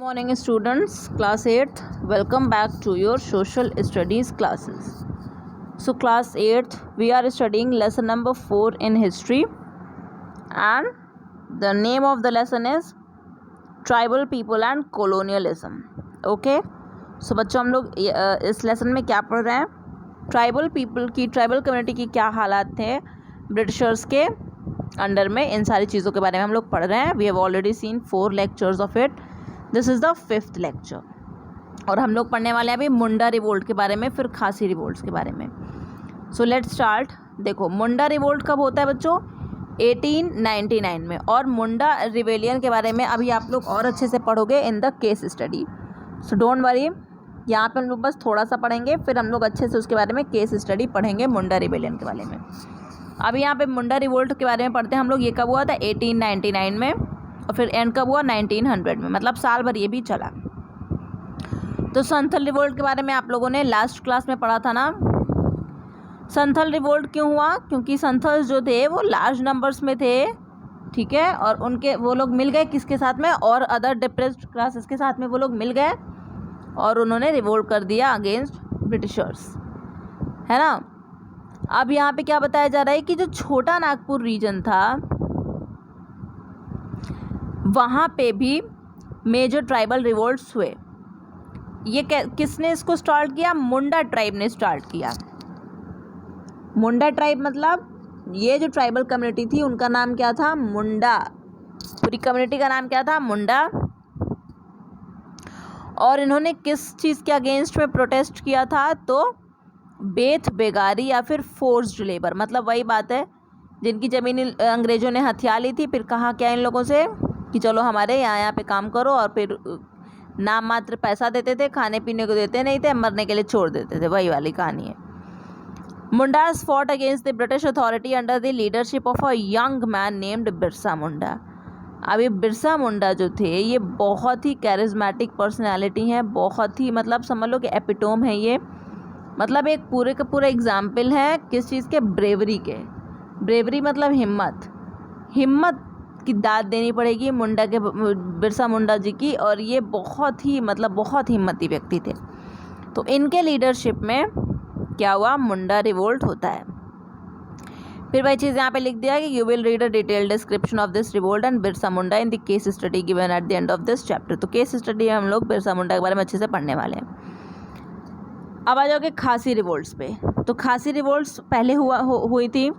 Morning students, class 8th, welcome back to your social studies classes. So class 8th, we are studying lesson number 4 in history, and the name of the lesson is tribal people and colonialism. Okay, so बच्चों हम लोग इस lesson में क्या पढ़ रहे हैं? Tribal people की, ट्राइबल कम्युनिटी की क्या हालात थे ब्रिटिशर्स के अंडर में, इन सारी चीज़ों के बारे में हम लोग पढ़ रहे हैं. We have already seen 4 lectures of it. This is the 5th lecture और हम लोग पढ़ने वाले हैं अभी मुंडा रिवोल्ट के बारे में, फिर खासी रिवोल्ट्स के बारे में. So let's start. देखो, मुंडा रिवोल्ट कब होता है बच्चों? 1899 में. और मुंडा रिवेलियन के बारे में अभी आप लोग और अच्छे से पढ़ोगे in the case study. So don't worry, यहाँ पे हम लोग बस थोड़ा सा पढ़ेंगे, फिर हम लोग अच्छे से उसके बारे में केस स्टडी पढ़ेंगे मुंडा रिवेलियन के बारे में. अभी यहाँ पे मुंडा रिवोल्ट के बारे में पढ़ते हैं हम लोग. ये कब हुआ था? 1899 में. और फिर एंड कब हुआ? 1900 में. मतलब साल भर ये भी चला. तो संथल रिवोल्ट के बारे में आप लोगों ने लास्ट क्लास में पढ़ा था ना. संथल रिवोल्ट क्यों हुआ? क्योंकि संथल्स जो थे वो लार्ज नंबर्स में थे, ठीक है, और उनके वो लोग मिल गए किसके साथ में? और अदर डिप्रेस्ड क्लासेस के साथ में वो लोग मिल गए और उन्होंने रिवोल्ट कर दिया अगेंस्ट ब्रिटिशर्स, है ना. अब यहाँ पे क्या बताया जा रहा है कि जो छोटा नागपुर रीजन था वहाँ पे भी मेजर ट्राइबल रिवोल्ट्स हुए. ये किसने इसको स्टार्ट किया? मुंडा ट्राइब ने स्टार्ट किया. मुंडा ट्राइब मतलब ये जो ट्राइबल कम्युनिटी थी उनका नाम क्या था? मुंडा. पूरी कम्युनिटी का नाम क्या था? मुंडा. और इन्होंने किस चीज़ के अगेंस्ट में प्रोटेस्ट किया था? तो बेथ बेगारी या फिर फोर्स्ड लेबर. मतलब वही बात है, जिनकी ज़मीन अंग्रेज़ों ने हथिया ली थी, फिर कहा क्या इन लोगों से कि चलो हमारे यहाँ पे काम करो, और फिर नाम मात्र पैसा देते थे, खाने पीने को देते नहीं थे, मरने के लिए छोड़ देते थे. वही वाली कहानी है. Mundas fought against the British authority under the leadership of a young man named Birsa Munda. अब ये बिरसा मुंडा जो थे ये बहुत ही कैरिज्मेटिक पर्सनैलिटी हैं, बहुत ही, मतलब समझ लो कि एपिटोम है ये. मतलब एक पूरे का पूरा एग्जाम्पल है किस चीज़ के? ब्रेवरी के. ब्रेवरी मतलब हिम्मत. हिम्मत की दाद देनी पड़ेगी मुंडा के, बिरसा मुंडा जी की. और ये बहुत ही, मतलब बहुत हिम्मती व्यक्ति थे. तो इनके लीडरशिप में क्या हुआ? मुंडा रिवोल्ट होता है. फिर वही चीज़ यहाँ पे लिख दिया कि you will read a detail description of this revolt and Birsa Munda in the case study given at the end of this chapter. तो केस स्टडी हम लोग बिरसा मुंडा के बारे में अच्छे से पढ़ने वाले हैं. अब आ जाओगे खासी रिवोल्ट्स पे. तो खासी रिवोल्ट्स पहले हुई थी.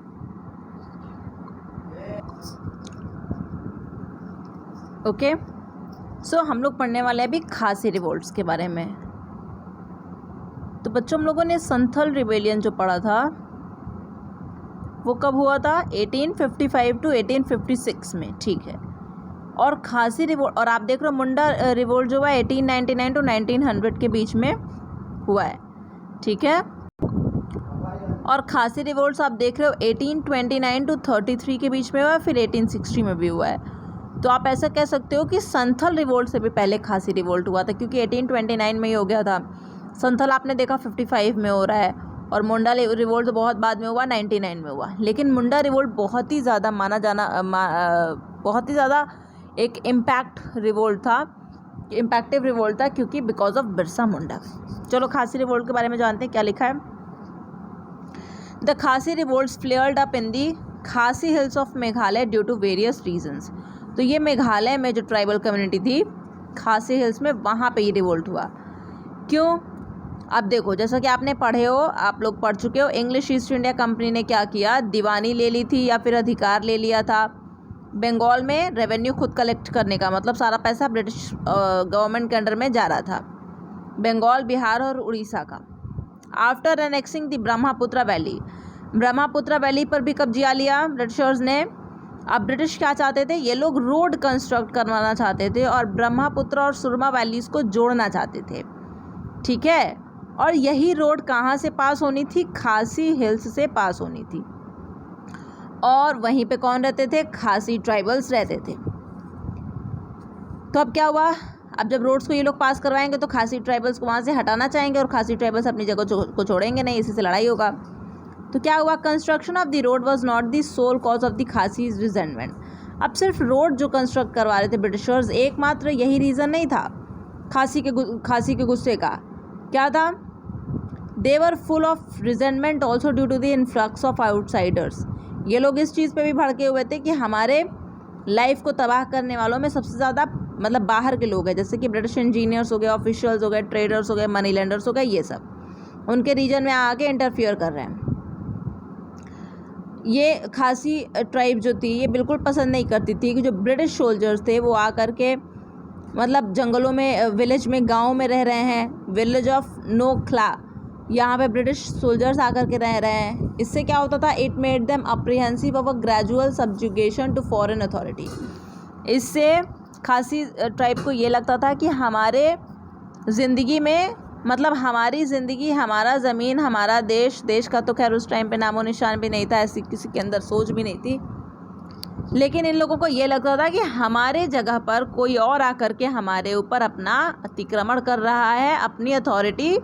ओके, सो हम लोग पढ़ने वाले हैं अभी खासी रिवोल्ट्स के बारे में. तो बच्चों, हम लोगों ने संथल रिवेलियन जो पढ़ा था वो कब हुआ था? 1855 टू 1856 में, ठीक है. और खासी रिवोल्ट, और आप देख रहे हो मुंडा रिवोल्ट जो हुआ 1899 टू 1900 के बीच में हुआ है, ठीक है. और खासी रिवोल्ट्स आप देख रहे हो 1829 टू 33 के बीच में हुआ है, फिर 1860 में भी हुआ है. तो आप ऐसा कह सकते हो कि संथल रिवोल्ट से भी पहले खासी रिवोल्ट हुआ था, क्योंकि 1829 में ही हो गया था. संथल आपने देखा 55 में हो रहा है, और मुंडा रिवोल्ट तो बहुत बाद में हुआ, 99 में हुआ. लेकिन मुंडा रिवोल्ट बहुत ही ज़्यादा माना जाना बहुत ही ज़्यादा एक इम्पैक्टिव रिवोल्ट था, क्योंकि बिकॉज ऑफ बिरसा मुंडा. चलो खासी रिवोल्ट के बारे में जानते हैं क्या लिखा है. The Khasi revolts flared up in the Khasi hills of Meghalaya due to various reasons. तो ये मेघालय में जो ट्राइबल कम्युनिटी थी खासी हिल्स में, वहाँ पे ये रिवोल्ट हुआ. क्यों? अब देखो, जैसा कि आपने पढ़े हो, आप लोग पढ़ चुके हो, इंग्लिश ईस्ट इंडिया कंपनी ने क्या किया? दीवानी ले ली थी या फिर अधिकार ले लिया था बंगाल में रेवेन्यू खुद कलेक्ट करने का. मतलब सारा पैसा ब्रिटिश गवर्नमेंट के अंडर में जा रहा था, बंगाल, बिहार और उड़ीसा का. After annexing the Brahmaputra valley, Brahmaputra valley पर भी कब्जा लिया ब्रिटिशर्स ने. अब ब्रिटिश क्या चाहते थे? ये लोग रोड कंस्ट्रक्ट करवाना चाहते थे और ब्रह्मपुत्र और सुरमा वैलीज को जोड़ना चाहते थे, ठीक है. और यही रोड कहाँ से पास होनी थी? खासी हिल्स से पास होनी थी. और वहीं पे कौन रहते थे? खासी ट्राइबल्स रहते थे. तो अब क्या हुआ? अब जब रोड्स को ये लोग पास करवाएंगे तो खासी ट्राइबल्स को वहाँ से हटाना चाहेंगे, और खासी ट्राइबल्स अपनी जगह को छोड़ेंगे नहीं, इसी से लड़ाई होगा. तो क्या हुआ? Construction of the road was not the sole cause of the Khasis resentment. अब सिर्फ रोड जो कंस्ट्रक्ट करवा रहे थे ब्रिटिशर्स, एकमात्र यही रीज़न नहीं था. खांसी के गुस्से का क्या था? They were full of resentment also due to the influx of outsiders. ये लोग इस चीज़ पे भी भड़के हुए थे कि हमारे लाइफ को तबाह करने वालों में सबसे ज़्यादा मतलब बाहर के लोग हैं, जैसे कि ब्रिटिश इंजीनियर्स हो गए, ऑफिशियल्स हो गए, ट्रेडर्स हो गए, मनी लेंडर्स हो गए, ये सब उनके रीजन में आके इंटरफियर कर रहे हैं। ये खासी ट्राइब जो थी ये बिल्कुल पसंद नहीं करती थी कि जो ब्रिटिश सोल्जर्स थे वो आकर के मतलब जंगलों में, विलेज में, गांव में रह रहे हैं। विलेज ऑफ नोखला, यहाँ पे ब्रिटिश सोल्जर्स आकर के रह रहे हैं। इससे क्या होता था? It made them apprehensive of a gradual subjugation to foreign authority. इससे खासी ट्राइब को ये लगता था कि हमारे ज़िंदगी में, मतलब हमारी ज़िंदगी, हमारा ज़मीन, हमारा देश, देश का तो खैर उस टाइम पे नामो निशान भी नहीं था, ऐसी किसी के अंदर सोच भी नहीं थी, लेकिन इन लोगों को ये लगता था कि हमारे जगह पर कोई और आकर के हमारे ऊपर अपना अतिक्रमण कर रहा है, अपनी अथॉरिटी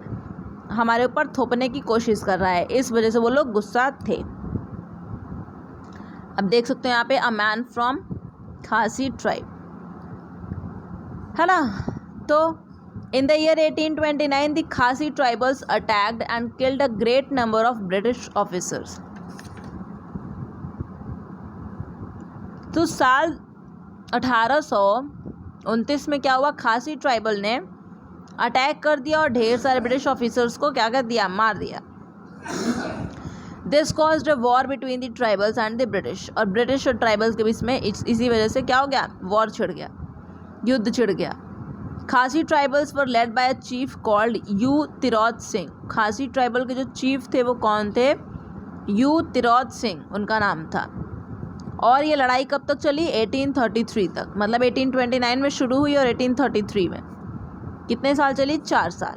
हमारे ऊपर थोपने की कोशिश कर रहा है। इस वजह से वो लोग गुस्सा थे। अब देख सकते हो यहाँ पे अ मैन फ्रॉम खासी ट्राइब, है ना। तो इन द ईयर 1829 द खासी tribals attacked and killed a great number of British officers. तो साल 1829 में क्या हुआ? खासी ट्राइबल ने अटैक कर दिया और ढेर सारे ब्रिटिश ऑफिसर्स को क्या कर दिया? मार दिया। This caused a war between the tribals and the British. और ब्रिटिश और ट्राइबल्स के बीच में इसी वजह से क्या हो गया? वॉर छिड़ गया, युद्ध छिड़ गया। Khasi tribals were led by a chief called U Tirot Singh. Khasi tribal के जो चीफ थे वो कौन थे? यू तिरौत सिंह उनका नाम था। और ये लड़ाई कब तक चली? 1833 तक। मतलब 1829 में शुरू हुई और 1833 में कितने साल चली? 4 साल।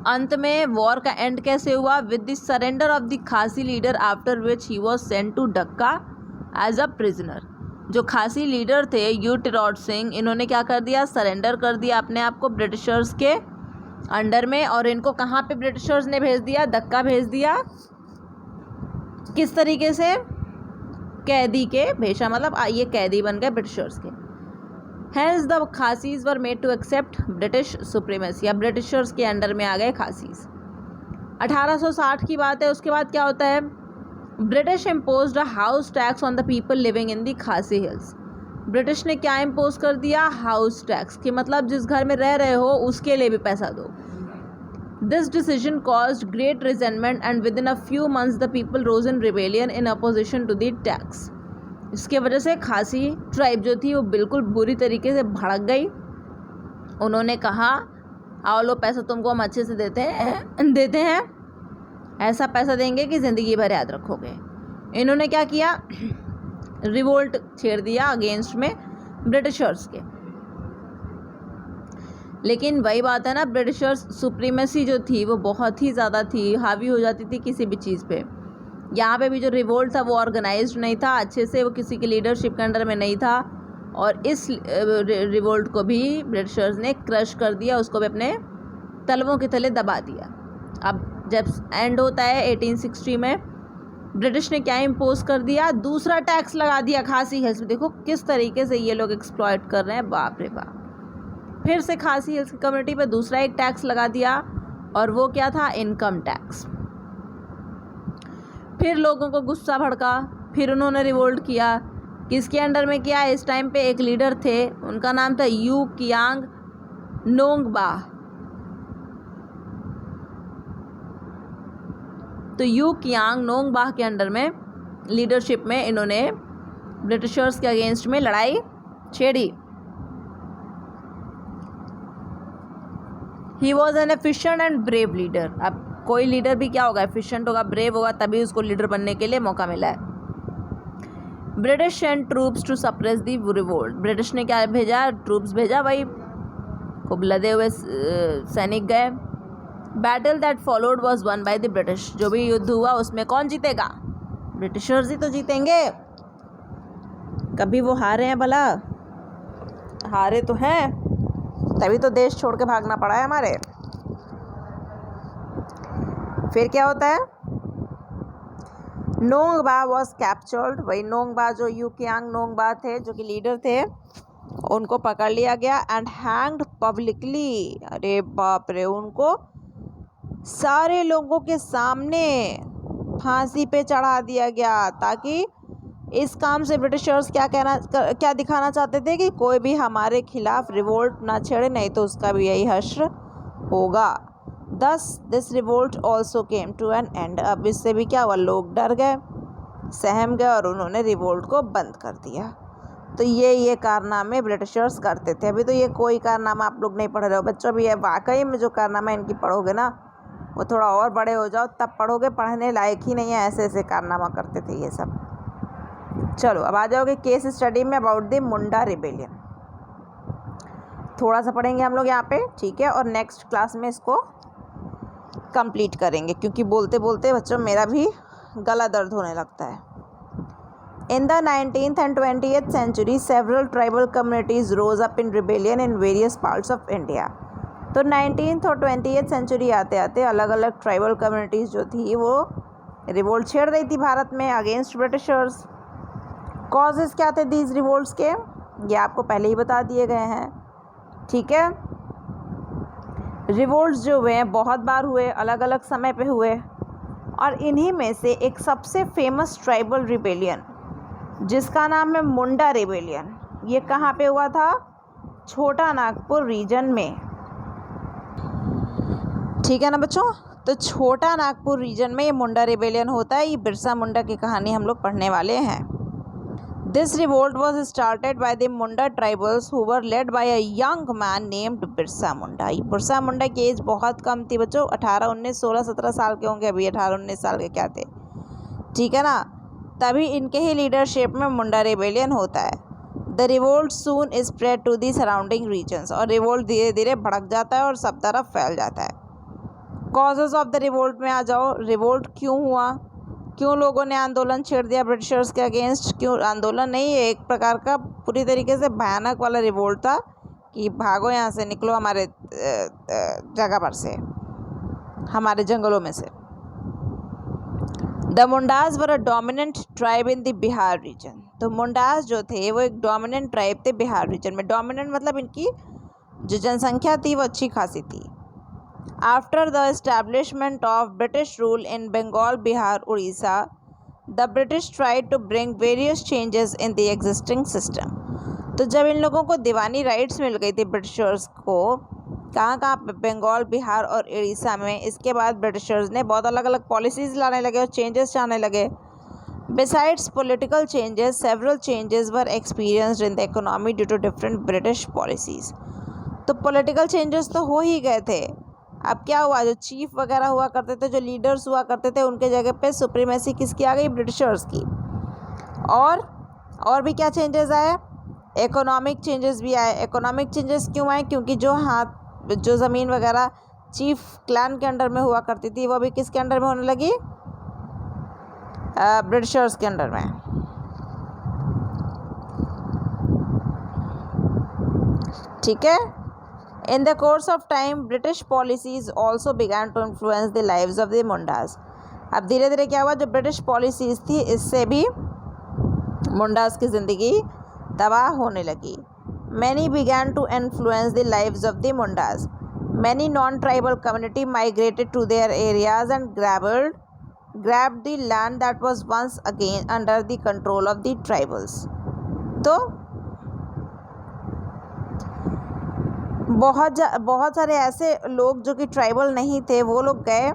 अंत में वॉर का एंड कैसे हुआ? With the surrender of the Khasi leader after which he was sent to Dacca as a prisoner. जो खासी लीडर थे यू तिरौत सिंह, इन्होंने क्या कर दिया? सरेंडर कर दिया अपने आप को ब्रिटिशर्स के अंडर में। और इनको कहाँ पे ब्रिटिशर्स ने भेज दिया? दक्का भेज दिया। किस तरीके से? कैदी के भेषा, मतलब ये कैदी बन गए ब्रिटिशर्स के। Hence the Khasis were made to accept British supremacy. अब ब्रिटिशर्स के अंडर में आ गए खासीज। 1860 की बात है। उसके बाद क्या होता है? British imposed a house tax on the people living in the खासी हिल्स। ब्रिटिश ने क्या इम्पोज कर दिया? हाउस टैक्स, कि मतलब जिस घर में रह रहे हो उसके लिए भी पैसा दो। This decision caused great resentment and within a few months the people rose in rebellion in opposition to the tax. इसके वजह से खासी ट्राइब जो थी वो बिल्कुल बुरी तरीके से भड़क गई। उन्होंने कहा, आओ लो, पैसा तुमको हम अच्छे से देते हैं, ऐसा पैसा देंगे कि ज़िंदगी भर याद रखोगे। इन्होंने क्या किया? रिवोल्ट छेड़ दिया अगेंस्ट में ब्रिटिशर्स के। लेकिन वही बात है ना, ब्रिटिशर्स सुप्रीमेसी जो थी वो बहुत ही ज़्यादा थी, हावी हो जाती थी किसी भी चीज़ पे। यहाँ पे भी जो रिवोल्ट था वो ऑर्गेनाइज्ड नहीं था अच्छे से, वो किसी की लीडरशिप के अंडर में नहीं था। और इस रिवोल्ट को भी ब्रिटिशर्स ने क्रश कर दिया, उसको भी अपने तलवों के तले दबा दिया। अब जब एंड होता है 1860 में, ब्रिटिश ने क्या इम्पोज कर दिया? दूसरा टैक्स लगा दिया खासी हिल्स में। देखो किस तरीके से ये लोग एक्सप्लॉइट कर रहे हैं, बाप रे बाप। फिर से खासी हिल्स की कम्युनिटी पे दूसरा एक टैक्स लगा दिया, और वो क्या था? Income tax. फिर लोगों को गुस्सा भड़का, फिर उन्होंने रिवोल्ट किया। किसके अंडर में किया? इस टाइम पे एक लीडर थे, उनका नाम था यू कियांग नोंगबा। तो यू कियांग नोंगबा के अंडर में लीडरशिप में इन्होंने ब्रिटिशर्स के अगेंस्ट में लड़ाई छेड़ी। He was an efficient and brave leader. अब कोई लीडर भी क्या होगा? एफिशिएंट होगा, ब्रेव होगा, तभी उसको लीडर बनने के लिए मौका मिला है। British and troops to suppress the revolt. British ने क्या भेजा? ट्रूप्स भेजा, भाई खूब लदे हुए सैनिक गए। Battle that followed was one by the British. जो भी युद्ध हुआ उसमें कौन जीतेगा? ब्रिटिशर्स ही तो जीतेंगे। कभी वो हारे हैं भला? हारे तो हैं, तभी तो देश छोड़ के भागना पड़ा है हमारे। फिर क्या होता है? नोंगबा वॉज कैप्चर्ड। वही नोंगबा, जो यू कियांग नोंगबा थे, जो कि लीडर थे, उनको पकड़ लिया गया एंड हैंग्ड पब्लिकली। अरे बाप रे, उनको सारे लोगों के सामने फांसी पे चढ़ा दिया गया, ताकि इस काम से ब्रिटिशर्स क्या दिखाना चाहते थे कि कोई भी हमारे खिलाफ रिवोल्ट ना छेड़े, नहीं तो उसका भी यही हश्र होगा। Thus this revolt also came to an end। अब इससे भी क्या हुआ, लोग डर गए, सहम गए और उन्होंने रिवोल्ट को बंद कर दिया। तो ये कारनामे ब्रिटिशर्स करते थे। अभी तो ये कोई कारनामा आप लोग नहीं पढ़ रहे हो बच्चों, अभी ये वाकई में जो कारनामा इनकी पढ़ोगे ना, वो थोड़ा और बड़े हो जाओ तब पढ़ोगे, पढ़ने लायक ही नहीं है, ऐसे ऐसे कारनामा करते थे ये सब। चलो अब आ जाओगे केस स्टडी में अबाउट द मुंडा रिबेलियन। थोड़ा सा पढ़ेंगे हम लोग यहाँ पे, ठीक है, और नेक्स्ट क्लास में इसको कंप्लीट करेंगे, क्योंकि बोलते बोलते बच्चों मेरा भी गला दर्द होने लगता है। In the 19th and 20th century, several tribal communities rose up in rebellion in various parts of India। तो 19th और 20th सेंचुरी आते आते अलग अलग ट्राइबल कम्युनिटीज़ जो थी वो रिवोल्ट छेड़ रही थी भारत में अगेंस्ट ब्रिटिशर्स। कॉजेज़ क्या थे दीज रिवोल्ट्स के, ये आपको पहले ही बता दिए गए हैं, ठीक है। रिवोल्ट्स जो हुए हैं बहुत बार हुए, अलग अलग समय पे हुए, और इन्हीं में से एक सबसे फेमस ट्राइबल रिबेलियन जिसका नाम है मुंडा रिबेलियन, ये कहाँ पे हुआ था, छोटा नागपुर रीजन में, ठीक है ना बच्चों। तो छोटा नागपुर रीजन में ये मुंडा रिबेलियन होता है। ये बिरसा मुंडा की कहानी हम लोग पढ़ने वाले हैं। This revolt was started by the Munda tribals who were led by a young man named Birsa Munda. Birsa Munda की एज बहुत कम थी बच्चों, 18, 19, 16, 17 साल के होंगे, अभी 18, 19 साल के क्या थे, ठीक है ना। तभी इनके ही लीडरशिप में मुंडा रिबेलियन होता है। The revolt soon spread to the surrounding regions, और रिवोल्ट धीरे धीरे भड़क जाता है और सब तरफ फैल जाता है। कॉजेज ऑफ द रिवोल्ट में आ जाओ, रिवोल्ट क्यों हुआ, क्यों लोगों ने आंदोलन छेड़ दिया ब्रिटिशर्स के अगेंस्ट, क्यों आंदोलन नहीं, एक प्रकार का पूरी तरीके से भयानक वाला रिवोल्ट था कि भागो यहाँ से, निकलो हमारे जगह पर से, हमारे जंगलों में से। The Mundas were a dominant tribe in the Bihar region. तो मुंडाज जो थे वो एक डोमिनेंट ट्राइब थे बिहार रीजन में। डोमिनेंट मतलब इनकी जो जनसंख्या थी वो अच्छी खासी थी। After the establishment of British rule in Bengal, Bihar, Orissa, the British tried to bring various changes in the existing system. तो जब इन लोगों को दीवानी राइट्स मिल गई थी ब्रिटिशर्स को, कहाँ बंगाल, बिहार और उड़ीसा में, इसके बाद ब्रिटिशर्स ने बहुत अलग अलग पॉलिसीज़ लाने लगे और चेंजेस लाने लगे। Besides political changes, several changes were experienced in the economy due to different British policies. तो पॉलिटिकल चेंजेस तो हो ही गए थे। अब क्या हुआ, जो चीफ वगैरह हुआ करते थे, जो लीडर्स हुआ करते थे, उनके जगह पे सुप्रीमेसी किसकी आ गई, ब्रिटिशर्स की। और भी क्या चेंजेस आए, इकोनॉमिक चेंजेस भी आए। इकोनॉमिक चेंजेस क्यों आए, क्योंकि जो ज़मीन वगैरह चीफ क्लैन के अंडर में हुआ करती थी वो भी किसके अंडर में होने लगी, ब्रिटिशर्स के अंडर में, ठीक है। In the course of time, British policies also began to influence the lives of the Mundas। अब धीरे धीरे क्या हुआ, जो ब्रिटिश पॉलिसीज़ थी इससे भी मुंडास की ज़िंदगी तबाह होने लगी। Many began to influence the lives of the Mundas। Many non-tribal community migrated to their areas and grabbed the land that was once again under the control of the tribals। तो बहुत सारे ऐसे लोग जो कि ट्राइबल नहीं थे वो लोग गए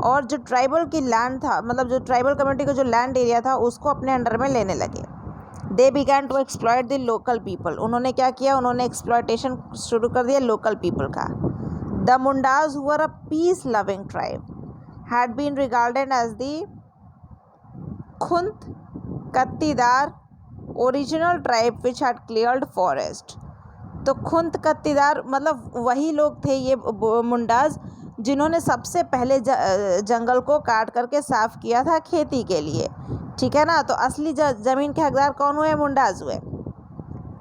और जो ट्राइबल की लैंड था, मतलब जो ट्राइबल कम्युनिटी का जो लैंड एरिया था उसको अपने अंडर में लेने लगे। They began to exploit the local people. उन्होंने क्या किया, उन्होंने एक्सप्लॉयटेशन शुरू कर दिया लोकल पीपल का। The Mundas who were a peace loving tribe had been regarded as the khuntkattidar original tribe which had cleared forest. तो खुंत कत्तीदार मतलब वही लोग थे ये मुंडाज जिन्होंने सबसे पहले जंगल को काट करके साफ़ किया था खेती के लिए, ठीक है ना। तो असली ज़मीन के हकदार कौन हुए, मुंडाज हुए।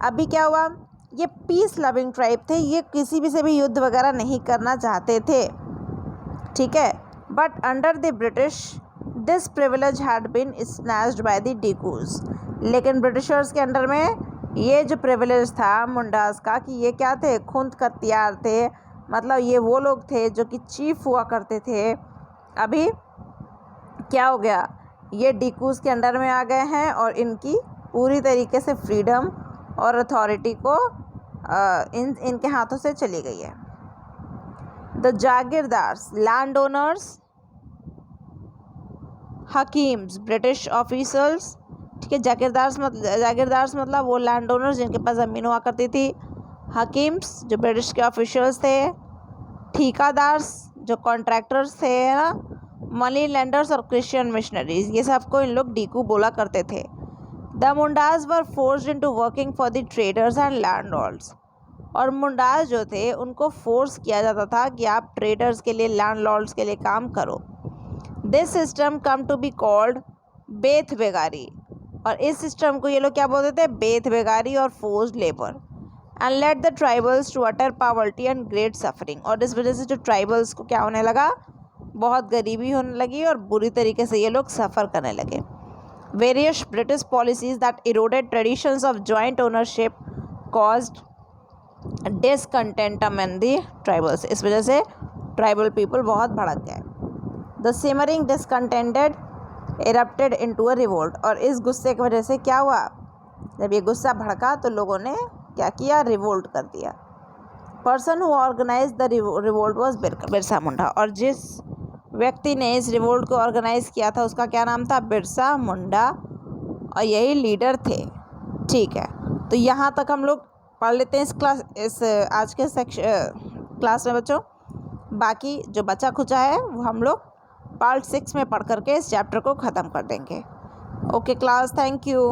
अभी क्या हुआ, ये पीस लविंग ट्राइब थे, ये किसी भी से भी युद्ध वगैरह नहीं करना चाहते थे, ठीक है। But under the British this privilege had been snatched by the dikus. लेकिन ब्रिटिशर्स के अंडर में ये जो प्रिविलेज था मुंडास का कि ये क्या थे, खुंद कत्यार थे, मतलब ये वो लोग थे जो कि चीफ हुआ करते थे। अभी क्या हो गया, ये डिकूज के अंडर में आ गए हैं और इनकी पूरी तरीके से फ्रीडम और अथॉरिटी को इनके हाथों से चली गई है। The jagirdars, land owners, hakims, British officers, ठीक है। जागीरदार्स मतलब वो लैंड ओनर्स जिनके पास ज़मीन हुआ करती थी। हकीम्स जो ब्रिटिश के ऑफिशियल्स थे। ठेकेदार्स जो कॉन्ट्रैक्टर्स थे, है ना। मनी लेंडर्स और क्रिश्चियन मिशनरीज, ये सबको इन लोग डीकू बोला करते थे। The Mundas were forced into working for the traders and landlords, और मुंडास जो थे उनको फोर्स किया जाता था कि आप ट्रेडर्स के लिए, लैंडलॉर्ड्स के लिए काम करो। This system come to be called beth बेगारी, और इस सिस्टम को ये लोग क्या बोलते थे, बेथ बेगारी और forced labour. And let the tribals to utter poverty and great suffering, और इस वजह से जो ट्राइबल्स को क्या होने लगा, बहुत गरीबी होने लगी और बुरी तरीके से ये लोग सफ़र करने लगे। Various British policies that eroded traditions of joint ownership caused discontent among the tribals, इस वजह से ट्राइबल पीपल बहुत भड़क गए। The simmering discontented erupted into a revolt, और इस गुस्से की वजह से क्या हुआ, जब ये गुस्सा भड़का तो लोगों ने क्या किया, रिवोल्ट कर दिया। Person who organise the revolt was Birsa Munda, और जिस व्यक्ति ने इस रिवोल्ट को ऑर्गेनाइज किया था उसका क्या नाम था, बिरसा मुंडा, और यही लीडर थे। ठीक है, तो यहाँ तक हम लोग पढ़ लेते हैं इस आज के क्लास में बच्चों। बाकी जो बचा खुचा है वो हम लोग पार्ट 6 में पढ़ करके इस चैप्टर को ख़त्म कर देंगे। Okay class, thank you.